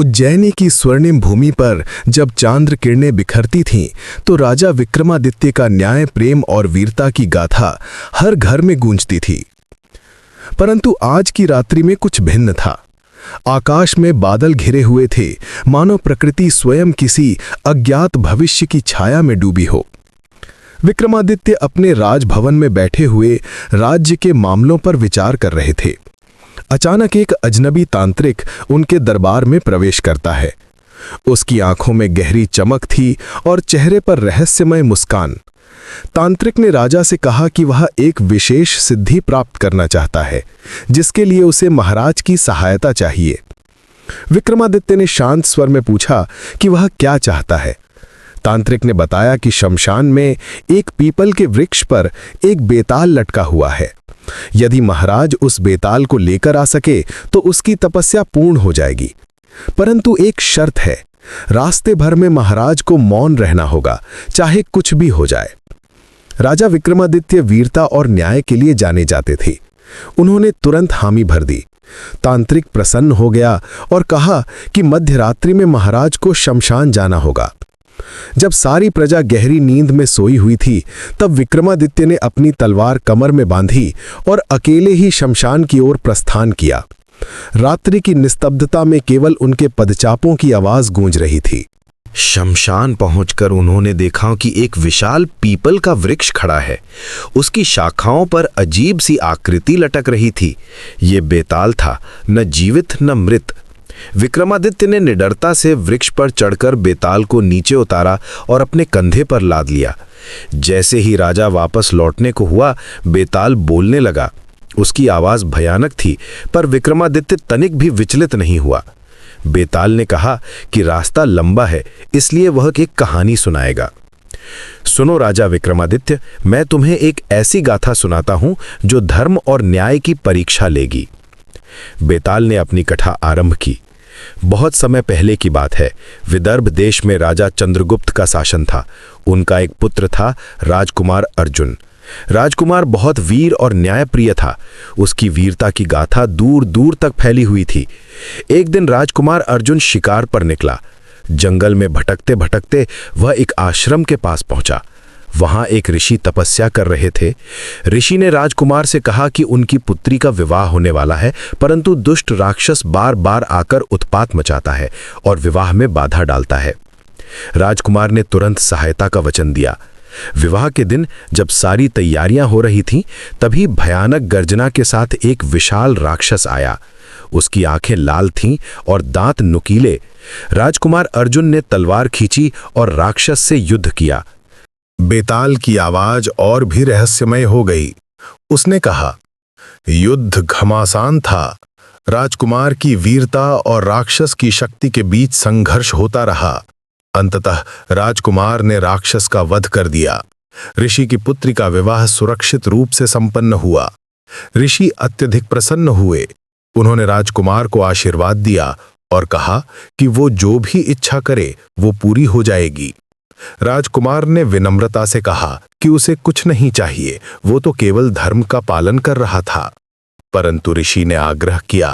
उज्जैनी की स्वर्णिम भूमि पर जब चांद्र किरणें बिखरती थीं, तो राजा विक्रमादित्य का न्याय, प्रेम और वीरता की गाथा हर घर में गूंजती थी। परंतु आज की रात्रि में कुछ भिन्न था। आकाश में बादल घिरे हुए थे, मानो प्रकृति स्वयं किसी अज्ञात भविष्य की छाया में डूबी हो। विक्रमादित्य अपने राजभवन में बैठे हुए राज्य के मामलों पर विचार कर रहे थे। अचानक एक अजनबी तांत्रिक उनके दरबार में प्रवेश करता है। उसकी आंखों में गहरी चमक थी और चेहरे पर रहस्यमय मुस्कान। तांत्रिक ने राजा से कहा कि वह एक विशेष सिद्धि प्राप्त करना चाहता है, जिसके लिए उसे महाराज की सहायता चाहिए। विक्रमादित्य ने शांत स्वर में पूछा कि वह क्या चाहता है। तांत्रिक ने बताया कि शमशान में एक पीपल के वृक्ष पर एक बेताल लटका हुआ है। यदि महाराज उस बेताल को लेकर आ सके तो उसकी तपस्या पूर्ण हो जाएगी। परंतु एक शर्त है, रास्ते भर में महाराज को मौन रहना होगा, चाहे कुछ भी हो जाए। राजा विक्रमादित्य वीरता और न्याय के लिए जाने जाते थे। उन्होंने तुरंत हामी भर दी। तांत्रिक प्रसन्न हो गया और कहा कि मध्यरात्रि में महाराज को शमशान जाना होगा। जब सारी प्रजा गहरी नींद में सोई हुई थी, तब विक्रमादित्य ने अपनी तलवार कमर में बांधी और अकेले ही शमशान की ओर प्रस्थान किया। रात्रि की निस्तब्धता में केवल उनके पदचापों की आवाज गूंज रही थी। शमशान पहुंचकर उन्होंने देखा कि एक विशाल पीपल का वृक्ष खड़ा है। उसकी शाखाओं पर अजीब सी आकृति लटक रही थी। ये बेताल था, न जीवित न मृत। विक्रमादित्य ने निडरता से वृक्ष पर चढ़कर बेताल को नीचे उतारा और अपने कंधे पर लाद लिया। जैसे ही राजा वापस लौटने को हुआ, बेताल बोलने लगा। उसकी आवाज भयानक थी, पर विक्रमादित्य तनिक भी विचलित नहीं हुआ। बेताल ने कहा कि रास्ता लंबा है, इसलिए वह एक कहानी सुनाएगा। सुनो राजा विक्रमादित्य, मैं तुम्हें एक ऐसी गाथा सुनाता हूं जो धर्म और न्याय की परीक्षा लेगी। बेताल ने अपनी कथा आरंभ की। बहुत समय पहले की बात है। विदर्भ देश में राजा चंद्रगुप्त का शासन था। उनका एक पुत्र था, राजकुमार अर्जुन। राजकुमार बहुत वीर और न्यायप्रिय था। उसकी वीरता की गाथा दूर दूर तक फैली हुई थी। एक दिन राजकुमार अर्जुन शिकार पर निकला। जंगल में भटकते भटकते वह एक आश्रम के पास पहुंचा। वहां एक ऋषि तपस्या कर रहे थे। ऋषि ने राजकुमार से कहा कि उनकी पुत्री का विवाह होने वाला है, परंतु दुष्ट राक्षस बार बार आकर उत्पात मचाता है और विवाह में बाधा डालता है। राजकुमार ने तुरंत सहायता का वचन दिया। विवाह के दिन जब सारी तैयारियां हो रही थीं, तभी भयानक गर्जना के साथ एक विशाल राक्षस आया। उसकी आंखें लाल थीं और दांत नुकीले। राजकुमार अर्जुन ने तलवार खींची और राक्षस से युद्ध किया। बेताल की आवाज और भी रहस्यमय हो गई। उसने कहा, युद्ध घमासान था। राजकुमार की वीरता और राक्षस की शक्ति के बीच संघर्ष होता रहा। अंततः राजकुमार ने राक्षस का वध कर दिया। ऋषि की पुत्री का विवाह सुरक्षित रूप से संपन्न हुआ। ऋषि अत्यधिक प्रसन्न हुए। उन्होंने राजकुमार को आशीर्वाद दिया और कहा कि वो जो भी इच्छा करे वो पूरी हो जाएगी। राजकुमार ने विनम्रता से कहा कि उसे कुछ नहीं चाहिए, वो तो केवल धर्म का पालन कर रहा था। परंतु ऋषि ने आग्रह किया।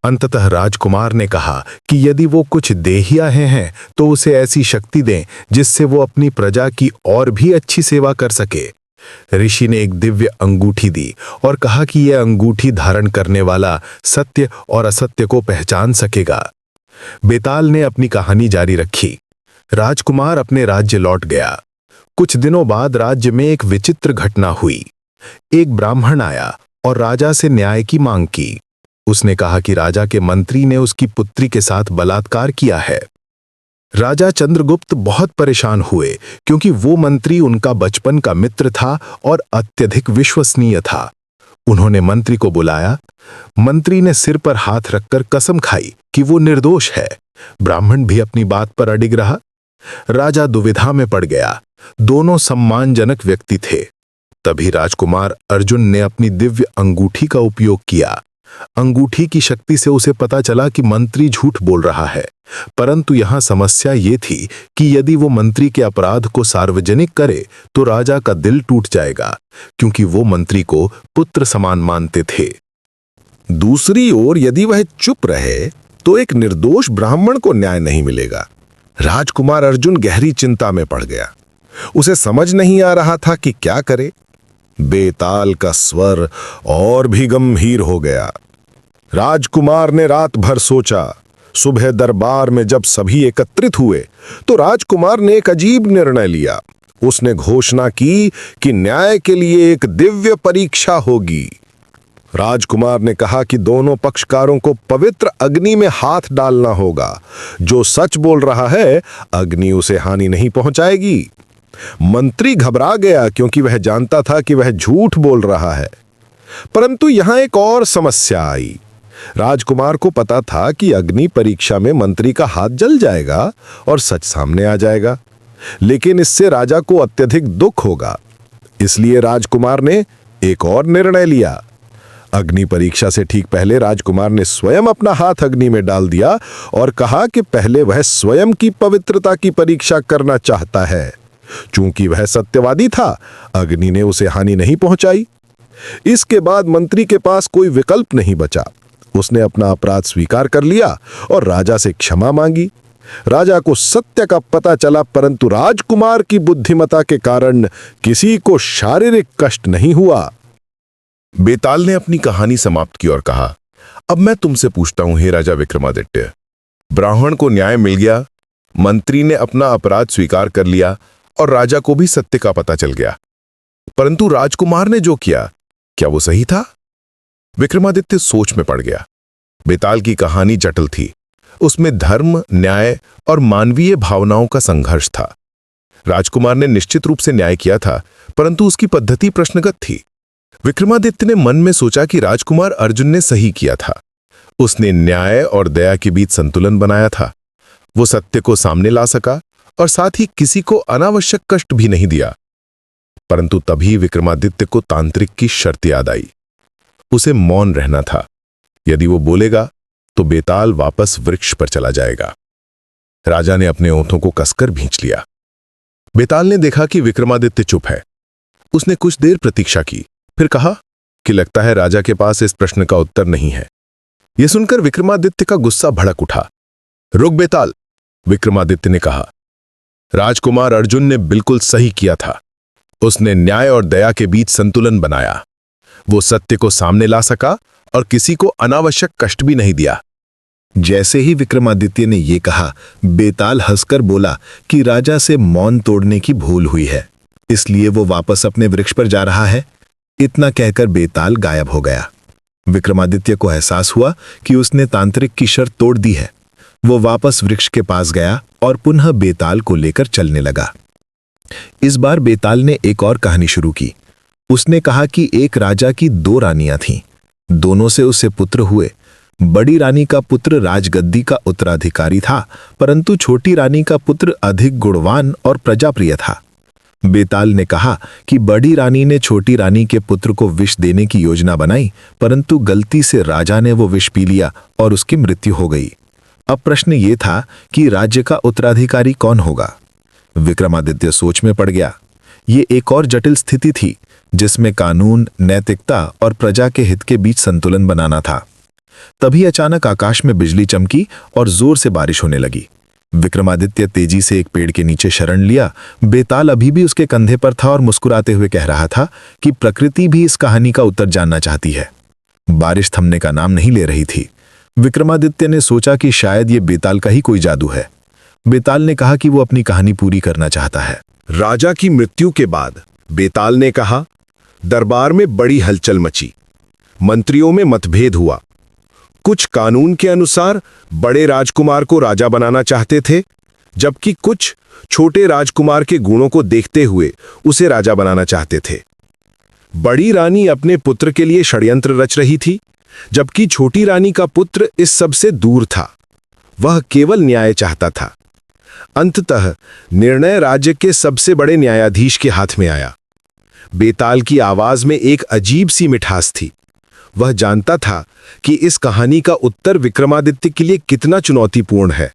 अंततः राजकुमार ने कहा कि यदि वो कुछ दे ही आए हैं तो उसे ऐसी शक्ति दें जिससे वो अपनी प्रजा की और भी अच्छी सेवा कर सके। ऋषि ने एक दिव्य अंगूठी दी और कहा कि यह अंगूठी धारण करने वाला सत्य और असत्य को पहचान सकेगा। बेताल ने अपनी कहानी जारी रखी। राजकुमार अपने राज्य लौट गया। कुछ दिनों बाद राज्य में एक विचित्र घटना हुई। एक ब्राह्मण आया और राजा से न्याय की मांग की। उसने कहा कि राजा के मंत्री ने उसकी पुत्री के साथ बलात्कार किया है। राजा चंद्रगुप्त बहुत परेशान हुए, क्योंकि वो मंत्री उनका बचपन का मित्र था और अत्यधिक विश्वसनीय था। उन्होंने मंत्री को बुलाया। मंत्री ने सिर पर हाथ रखकर कसम खाई कि वो निर्दोष है। ब्राह्मण भी अपनी बात पर अडिग रहा। राजा दुविधा में पड़ गया। दोनों सम्मानजनक व्यक्ति थे। तभी राजकुमार अर्जुन ने अपनी दिव्य अंगूठी का उपयोग किया। अंगूठी की शक्ति से उसे पता चला कि मंत्री झूठ बोल रहा है। परंतु यहां समस्या ये थी कि यदि वो मंत्री के अपराध को सार्वजनिक करे तो राजा का दिल टूट जाएगा, क्योंकि वो मंत्री को पुत्र समान मानते थे। दूसरी ओर यदि वह चुप रहे तो एक निर्दोष ब्राह्मण को न्याय नहीं मिलेगा। राजकुमार अर्जुन गहरी चिंता में पड़ गया। उसे समझ नहीं आ रहा था कि क्या करे। बेताल का स्वर और भी गंभीर हो गया। राजकुमार ने रात भर सोचा। सुबह दरबार में जब सभी एकत्रित हुए तो राजकुमार ने एक अजीब निर्णय लिया। उसने घोषणा की कि न्याय के लिए एक दिव्य परीक्षा होगी। राजकुमार ने कहा कि दोनों पक्षकारों को पवित्र अग्नि में हाथ डालना होगा। जो सच बोल रहा है, अग्नि उसे हानि नहीं पहुंचाएगी। मंत्री घबरा गया क्योंकि वह जानता था कि वह झूठ बोल रहा है। परंतु यहां एक और समस्या आई। राजकुमार को पता था कि अग्नि परीक्षा में मंत्री का हाथ जल जाएगा और सच सामने आ जाएगा, लेकिन इससे राजा को अत्यधिक दुख होगा। इसलिए राजकुमार ने एक और निर्णय लिया। अग्नि परीक्षा से ठीक पहले राजकुमार ने स्वयं अपना हाथ अग्नि में डाल दिया और कहा कि पहले वह स्वयं की पवित्रता की परीक्षा करना चाहता है। चूंकि वह सत्यवादी था, अग्नि ने उसे हानि नहीं पहुंचाई। इसके बाद मंत्री के पास कोई विकल्प नहीं बचा। उसने अपना अपराध स्वीकार कर लिया और राजा से क्षमा मांगी। राजा को सत्य का पता चला, परंतु राजकुमार की बुद्धिमत्ता के कारण किसी को शारीरिक कष्ट नहीं हुआ। बेताल ने अपनी कहानी समाप्त की और कहा, अब मैं तुमसे पूछता हूं हे राजा विक्रमादित्य, ब्राह्मण को न्याय मिल गया, मंत्री ने अपना अपराध स्वीकार कर लिया और राजा को भी सत्य का पता चल गया, परंतु राजकुमार ने जो किया, क्या वो सही था? विक्रमादित्य सोच में पड़ गया। बेताल की कहानी जटिल थी। उसमें धर्म, न्याय और मानवीय भावनाओं का संघर्ष था। राजकुमार ने निश्चित रूप से न्याय किया था, परंतु उसकी पद्धति प्रश्नगत थी। विक्रमादित्य ने मन में सोचा कि राजकुमार अर्जुन ने सही किया था। उसने न्याय और दया के बीच संतुलन बनाया था। वो सत्य को सामने ला सका और साथ ही किसी को अनावश्यक कष्ट भी नहीं दिया। परंतु तभी विक्रमादित्य को तांत्रिक की शर्त याद आई। उसे मौन रहना था। यदि वो बोलेगा तो बेताल वापस वृक्ष पर चला जाएगा। राजा ने अपने ओंठों को कसकर भींच लिया। बेताल ने देखा कि विक्रमादित्य चुप है। उसने कुछ देर प्रतीक्षा की, फिर कहा कि लगता है राजा के पास इस प्रश्न का उत्तर नहीं है। यह सुनकर विक्रमादित्य का गुस्सा भड़क उठा। रुक बेताल, विक्रमादित्य ने कहा, राजकुमार अर्जुन ने बिल्कुल सही किया था। उसने न्याय और दया के बीच संतुलन बनाया। वो सत्य को सामने ला सका और किसी को अनावश्यक कष्ट भी नहीं दिया। जैसे ही विक्रमादित्य ने यह कहा, बेताल हंसकर बोला कि राजा से मौन तोड़ने की भूल हुई है, इसलिए वो वापस अपने वृक्ष पर जा रहा है। इतना कहकर बेताल गायब हो गया। विक्रमादित्य को एहसास हुआ कि उसने तांत्रिक की शर्त तोड़ दी है। वो वापस वृक्ष के पास गया और पुनः बेताल को लेकर चलने लगा। इस बार बेताल ने एक और कहानी शुरू की। उसने कहा कि एक राजा की 2 रानियां थीं। दोनों से उससे पुत्र हुए। बड़ी रानी का पुत्र राजगद्दी का उत्तराधिकारी था, परंतु छोटी रानी का पुत्र अधिक गुणवान और प्रजाप्रिय था। बेताल ने कहा कि बड़ी रानी ने छोटी रानी के पुत्र को विष देने की योजना बनाई, परंतु गलती से राजा ने वो विष पी लिया और उसकी मृत्यु हो गई। अब प्रश्न ये था कि राज्य का उत्तराधिकारी कौन होगा। विक्रमादित्य सोच में पड़ गया। ये एक और जटिल स्थिति थी जिसमें कानून, नैतिकता और प्रजा के हित के बीच संतुलन बनाना था। तभी अचानक आकाश में बिजली चमकी और जोर से बारिश होने लगी। विक्रमादित्य तेजी से एक पेड़ के नीचे शरण लिया। बेताल अभी भी उसके कंधे पर था और मुस्कुराते हुए कह रहा था कि प्रकृति भी इस कहानी का उत्तर जानना चाहती है। बारिश थमने का नाम नहीं ले रही थी। विक्रमादित्य ने सोचा कि शायद ये बेताल का ही कोई जादू है। बेताल ने कहा कि वो अपनी कहानी पूरी करना चाहता है। राजा की मृत्यु के बाद बेताल ने कहा, दरबार में बड़ी हलचल मची। मंत्रियों में मतभेद हुआ। कुछ कानून के अनुसार बड़े राजकुमार को राजा बनाना चाहते थे, जबकि कुछ छोटे राजकुमार के गुणों को देखते हुए उसे राजा बनाना चाहते थे। बड़ी रानी अपने पुत्र के लिए षड्यंत्र रच रही थी, जबकि छोटी रानी का पुत्र इस सब से दूर था। वह केवल न्याय चाहता था। अंततः निर्णय राज्य के सबसे बड़े न्यायाधीश के हाथ में आया। बेताल की आवाज में एक अजीब सी मिठास थी। वह जानता था कि इस कहानी का उत्तर विक्रमादित्य के लिए कितना चुनौतीपूर्ण है,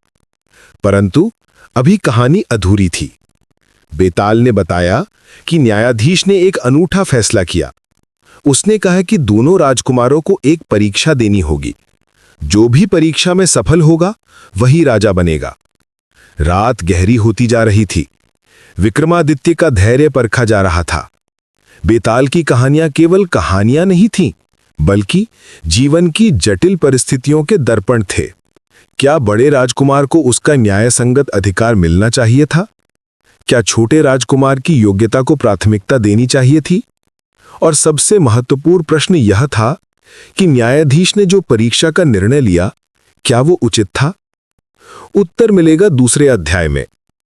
परंतु अभी कहानी अधूरी थी। बेताल ने बताया कि न्यायाधीश ने एक अनूठा फैसला किया। उसने कहा कि दोनों राजकुमारों को एक परीक्षा देनी होगी। जो भी परीक्षा में सफल होगा वही राजा बनेगा। रात गहरी होती जा रही थी। विक्रमादित्य का धैर्य परखा जा रहा था। बेताल की कहानियां केवल कहानियां नहीं थीं, बल्कि जीवन की जटिल परिस्थितियों के दर्पण थे। क्या बड़े राजकुमार को उसका न्यायसंगत अधिकार मिलना चाहिए था? क्या छोटे राजकुमार की योग्यता को प्राथमिकता देनी चाहिए थी? और सबसे महत्वपूर्ण प्रश्न यह था कि न्यायाधीश ने जो परीक्षा का निर्णय लिया, क्या वो उचित था? उत्तर मिलेगा दूसरे अध्याय में।